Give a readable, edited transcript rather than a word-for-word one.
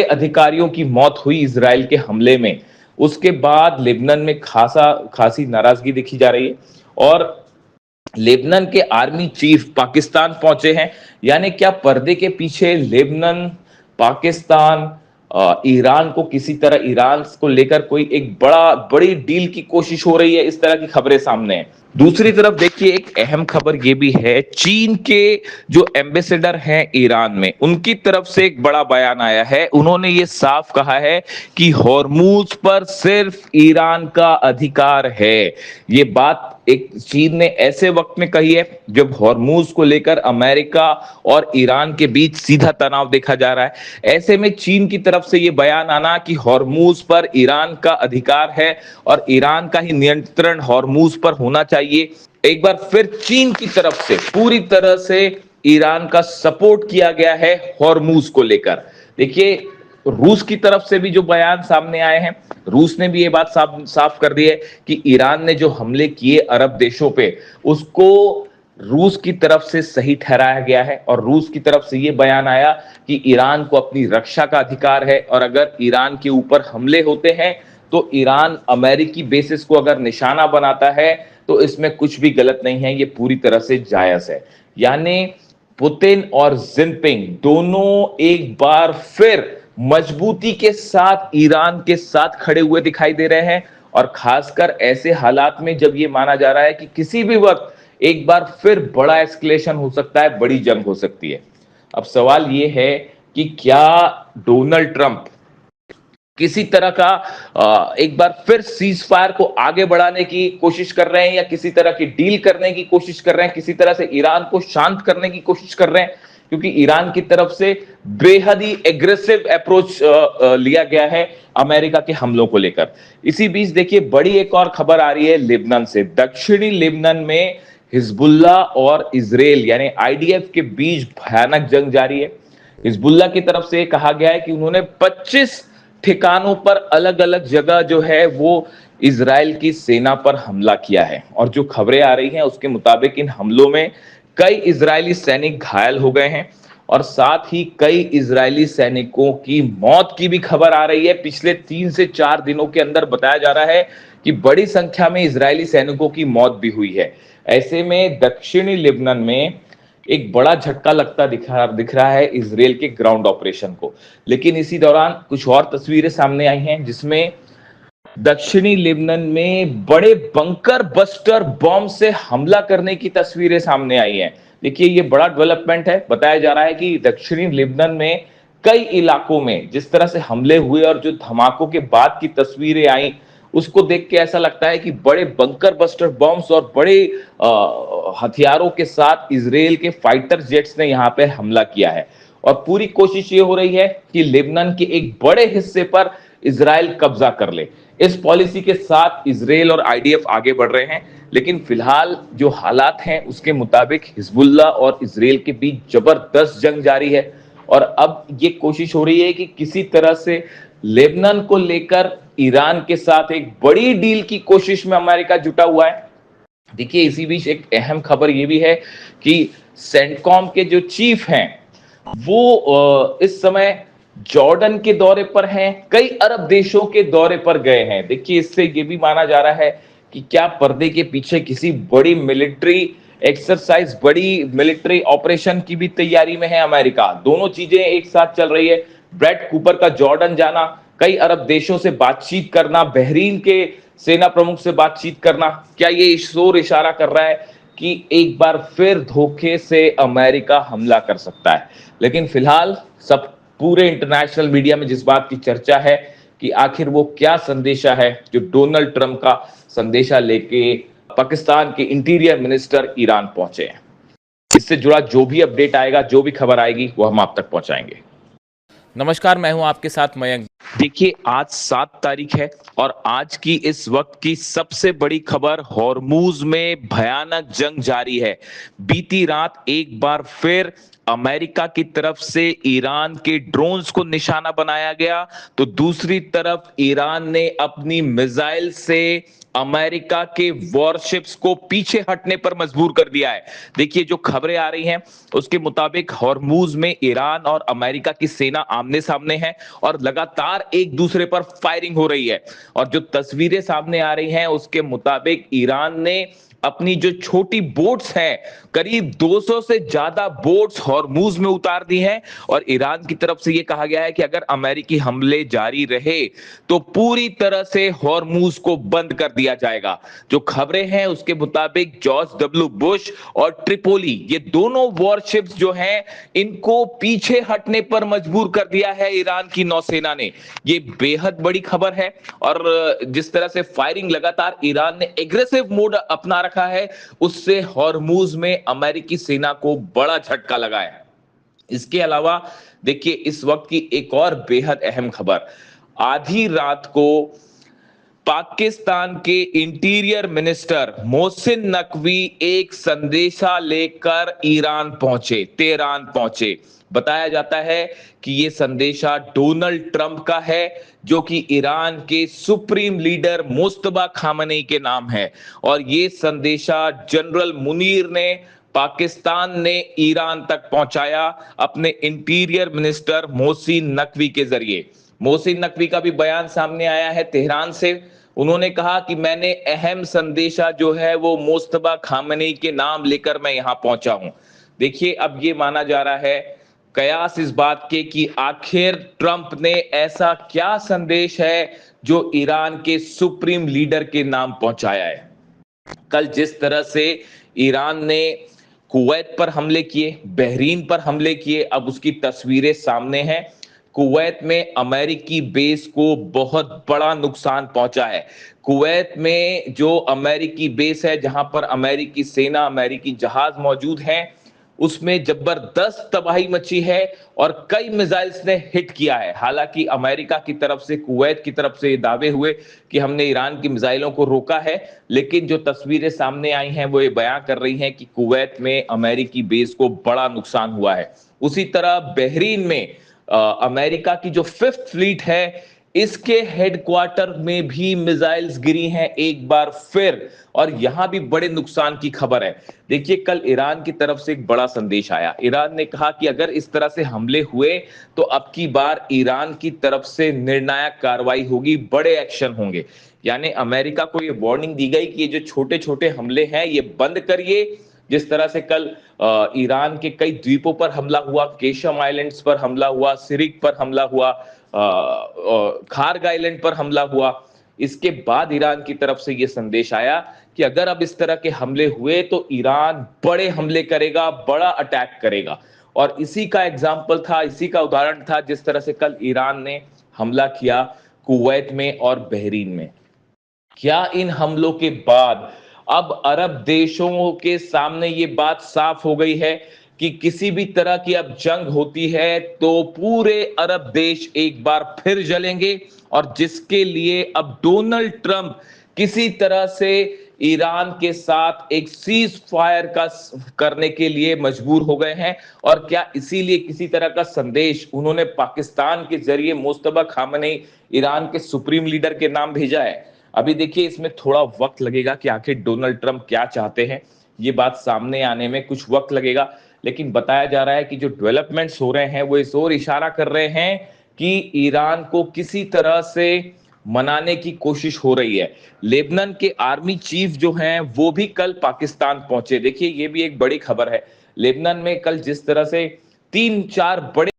अधिकारियों की मौत हुई इजराइल के हमले में, उसके बाद लेबनान में खासी नाराजगी देखी जा रही है। और लेबनान के आर्मी चीफ पाकिस्तान पहुंचे हैं। यानी क्या पर्दे के पीछे लेबनान, पाकिस्तान, ईरान को किसी तरह, ईरान को लेकर कोई एक बड़ी डील की कोशिश हो रही है, इस तरह की खबरें सामने हैं। दूसरी तरफ देखिए, एक अहम खबर यह भी है, चीन के जो एम्बेसडर हैं ईरान में, उनकी तरफ से एक बड़ा बयान आया है। उन्होंने ये साफ कहा है कि हॉर्मूज पर सिर्फ ईरान का अधिकार है। ये बात एक चीन ने ऐसे वक्त में कही है जब हॉर्मूज को लेकर अमेरिका और ईरान के बीच सीधा तनाव देखा जा रहा है। ऐसे में चीन की तरफ से यह बयान आना कि हॉर्मूज पर ईरान का अधिकार है और ईरान का ही नियंत्रण हॉर्मूज पर होना चाहिए, एक बार फिर चीन की तरफ से पूरी तरह से ईरान का सपोर्ट किया गया है हॉर्मूज को लेकर। देखिए, रूस की तरफ से भी जो बयान सामने आए हैं, रूस ने भी ये बात साफ कर दी है कि ईरान ने जो हमले किए अरब देशों पे, उसको रूस की तरफ से सही ठहराया गया है। और रूस की तरफ से ये बयान आया कि ईरान को अपनी रक्षा का अधिकार है और अगर ईरान के ऊपर हमले होते हैं तो ईरान अमेरिकी बेसिस को अगर निशाना बनाता है तो इसमें कुछ भी गलत नहीं है, ये पूरी तरह से जायज है। यानी पुतिन और जिनपिंग दोनों एक बार फिर मजबूती के साथ ईरान के साथ खड़े हुए दिखाई दे रहे हैं। और खासकर ऐसे हालात में जब ये माना जा रहा है कि किसी भी वक्त एक बार फिर बड़ा एस्केलेशन हो सकता है, बड़ी जंग हो सकती है। अब सवाल ये है कि क्या डोनाल्ड ट्रंप किसी तरह का एक बार फिर सीज फायर को आगे बढ़ाने की कोशिश कर रहे हैं या किसी तरह की डील करने की कोशिश कर रहे हैं, किसी तरह से ईरान को शांत करने की कोशिश कर रहे हैं, क्योंकि ईरान की तरफ से बेहद ही एग्रेसिव अप्रोच लिया गया है अमेरिका के हमलों को लेकर। इसी बीच देखिए, बड़ी एक और खबर आ रही है लेबनान से। दक्षिणी लेबनान में हिजबुल्ला और इजराइल यानी आईडीएफ के बीच भयानक जंग जारी है। हिजबुल्ला की तरफ से कहा गया है कि उन्होंने 25 ठिकानों पर अलग अलग जगह जो है वो इजराइल की सेना पर हमला किया है। और जो खबरें आ रही हैं उसके मुताबिक इन हमलों में कई इजरायली सैनिक घायल हो गए हैं और साथ ही कई इजरायली सैनिकों की मौत की भी खबर आ रही है। पिछले 3 से 4 दिनों के अंदर बताया जा रहा है कि बड़ी संख्या में इजरायली सैनिकों की मौत भी हुई है। ऐसे में दक्षिणी लेबनान में एक बड़ा झटका लगता दिख रहा है इजराइल के ग्राउंड ऑपरेशन को। लेकिन इसी दौरान कुछ और तस्वीरें सामने आई हैं जिसमें दक्षिणी लेबनान में बड़े बंकर बस्टर बॉम्ब से हमला करने की तस्वीरें सामने आई हैं। देखिए, ये बड़ा डेवलपमेंट है। बताया जा रहा है कि दक्षिणी लेबनान में कई इलाकों में जिस तरह से हमले हुए और जो धमाकों के बाद की तस्वीरें आई, उसको देख के ऐसा लगता है कि बड़े बंकर बस्टर बॉम्ब्स और बड़े हथियारों के साथ इजराइल के फाइटर जेट्स ने यहां पे हमला किया है। और पूरी कोशिश ये हो रही है कि लेबनान के एक बड़े हिस्से पर इजराइल कब्जा कर ले। इस पॉलिसी के साथ इजराइल और आईडीएफ आगे बढ़ रहे हैं। लेकिन फिलहाल जो हालात हैं उसके मुताबिक हिजबुल्ला और इजराइल के बीच जबरदस्त जंग जारी है। और अब ये कोशिश हो रही है कि किसी तरह से लेबनान को लेकर ईरान के साथ एक बड़ी डील की कोशिश में अमेरिका जुटा हुआ है। देखिए, इसी बीच एक अहम खबर यह भी है कि सेंटकॉम के जो चीफ हैं वो इस समय जॉर्डन के दौरे पर हैं, कई अरब देशों के दौरे पर गए हैं। देखिए, इससे यह भी माना जा रहा है कि क्या पर्दे के पीछे किसी बड़ी मिलिट्री एक्सरसाइज, बड़ी मिलिट्री ऑपरेशन की भी तैयारी में है अमेरिका। दोनों चीजें एक साथ चल रही है। ब्रैड कूपर का जॉर्डन जाना, कई अरब देशों से बातचीत करना, बहरीन के सेना प्रमुख से बातचीत करना, क्या ये शोर इशारा कर रहा है कि एक बार फिर धोखे से अमेरिका हमला कर सकता है। लेकिन फिलहाल सब पूरे इंटरनेशनल मीडिया में जिस बात की चर्चा है कि आखिर वो क्या संदेशा है जो डोनाल्ड ट्रंप का संदेशा लेके पाकिस्तान के इंटीरियर मिनिस्टर ईरान पहुंचे हैं। इससे जुड़ा जो भी अपडेट आएगा, जो भी खबर आएगी, वो हम आप तक पहुंचाएंगे। नमस्कार, मैं हूं आपके साथ मयंक। देखिए, आज 7 तारीख है और आज की इस वक्त की सबसे बड़ी खबर, हॉर्मूज में भयानक जंग जारी है। बीती रात एक बार फिर अमेरिका की तरफ से ईरान के ड्रोन्स को निशाना बनाया गया, तो दूसरी तरफ ईरान ने अपनी मिसाइल से अमेरिका के वॉरशिप्स को पीछे हटने पर मजबूर कर दिया है। देखिए जो खबरें आ रही हैं उसके मुताबिक हॉर्मूज में ईरान और अमेरिका की सेना आमने सामने है और लगातार एक दूसरे पर फायरिंग हो रही है। और जो तस्वीरें सामने आ रही हैं उसके मुताबिक ईरान ने अपनी जो छोटी बोट्स हैं, करीब 200 से ज्यादा बोट्स हॉर्मूज में उतार दी हैं और ईरान की तरफ से यह कहा गया है कि अगर अमेरिकी हमले जारी रहे तो पूरी तरह से हॉर्मूज को बंद कर दिया जाएगा। जो खबरें हैं उसके मुताबिक जॉर्ज डब्ल्यू बुश और ट्रिपोली, ये दोनों वॉरशिप्स जो हैं इनको पीछे हटने पर मजबूर कर दिया है ईरान की नौसेना ने। ये बेहद बड़ी खबर है और जिस तरह से फायरिंग लगातार ईरान ने एग्रेसिव मोड अपना रखा है, उससे हॉर्मूज में अमेरिकी सेना को बड़ा झटका लगा है। इसके अलावा देखिए इस वक्त की एक और बेहद अहम खबर, आधी रात को पाकिस्तान के इंटीरियर मिनिस्टर मोहसिन नकवी एक संदेशा लेकर ईरान पहुंचे, तेहरान पहुंचे। बताया जाता है कि यह संदेशा डोनाल्ड ट्रंप का है, जो कि ईरान के सुप्रीम लीडर मुस्तफा खामेनी के नाम है। और यह संदेशा जनरल मुनीर ने, पाकिस्तान ने ईरान तक पहुंचाया अपने इंटीरियर मिनिस्टर मोहसिन नकवी के जरिए। मोहसिन नकवी का भी बयान सामने आया है तेहरान से। उन्होंने कहा कि मैंने अहम संदेशा जो है वो मुस्तफा खामेनी के नाम लेकर मैं यहां पहुंचा हूं। देखिए अब ये माना जा रहा है, कयास इस बात के कि आखिर ट्रंप ने ऐसा क्या संदेश है जो ईरान के सुप्रीम लीडर के नाम पहुंचाया है। कल जिस तरह से ईरान ने कुवैत पर हमले किए, बहरीन पर हमले किए, अब उसकी तस्वीरें सामने हैं। कुवैत में अमेरिकी बेस को बहुत बड़ा नुकसान पहुंचा है। कुवैत में जो अमेरिकी बेस है जहां पर अमेरिकी सेना, अमेरिकी जहाज मौजूद हैं, उसमें जबरदस्त तबाही मची है और कई मिसाइल्स ने हिट किया है। हालांकि अमेरिका की तरफ से, कुवैत की तरफ से दावे हुए कि हमने ईरान की मिसाइलों को रोका है, लेकिन जो तस्वीरें सामने आई हैं वो ये बयां कर रही हैं कि कुवैत में अमेरिकी बेस को बड़ा नुकसान हुआ है। उसी तरह बहरीन में अमेरिका की जो 5th फ्लीट है, इसके हेडक्वार्टर में भी मिसाइल्स गिरी हैं एक बार फिर, और यहां भी बड़े नुकसान की खबर है। देखिए कल ईरान की तरफ से एक बड़ा संदेश आया। ईरान ने कहा कि अगर इस तरह से हमले हुए तो अब की बार ईरान की तरफ से निर्णायक कार्रवाई होगी, बड़े एक्शन होंगे। यानी अमेरिका को यह वार्निंग दी गई कि ये जो छोटे छोटे हमले हैं ये बंद करिए। जिस तरह से कल ईरान के कई द्वीपों पर हमला हुआ, केशम आइलैंड्स पर हमला हुआ, सिरिक पर हमला हुआ, खार्ग आइलैंड पर हमला हुआ, इसके बाद ईरान की तरफ से यह संदेश आया कि अगर अब इस तरह के हमले हुए तो ईरान बड़े हमले करेगा, बड़ा अटैक करेगा। और इसी का एग्जाम्पल था, इसी का उदाहरण था जिस तरह से कल ईरान ने हमला किया कुवैत में और बहरीन में। क्या इन हमलों के बाद अब अरब देशों के सामने ये बात साफ हो गई है कि किसी भी तरह की अब जंग होती है तो पूरे अरब देश एक बार फिर जलेंगे, और जिसके लिए अब डोनाल्ड ट्रंप किसी तरह से ईरान के साथ एक सीज फायर का करने के लिए मजबूर हो गए हैं। और क्या इसीलिए किसी तरह का संदेश उन्होंने पाकिस्तान के जरिए मुस्तफा खामेनी, ईरान के सुप्रीम लीडर के नाम भेजा है। अभी देखिए इसमें थोड़ा वक्त लगेगा कि आखिर डोनाल्ड ट्रंप क्या चाहते हैं, ये बात सामने आने में कुछ वक्त लगेगा। लेकिन बताया जा रहा है कि जो डेवलपमेंट्स हो रहे हैं वो इस ओर इशारा कर रहे हैं कि ईरान को किसी तरह से मनाने की कोशिश हो रही है। लेबनान के आर्मी चीफ जो हैं वो भी कल पाकिस्तान पहुंचे। देखिए ये भी एक बड़ी खबर है। लेबनान में कल जिस तरह से 3-4 बड़े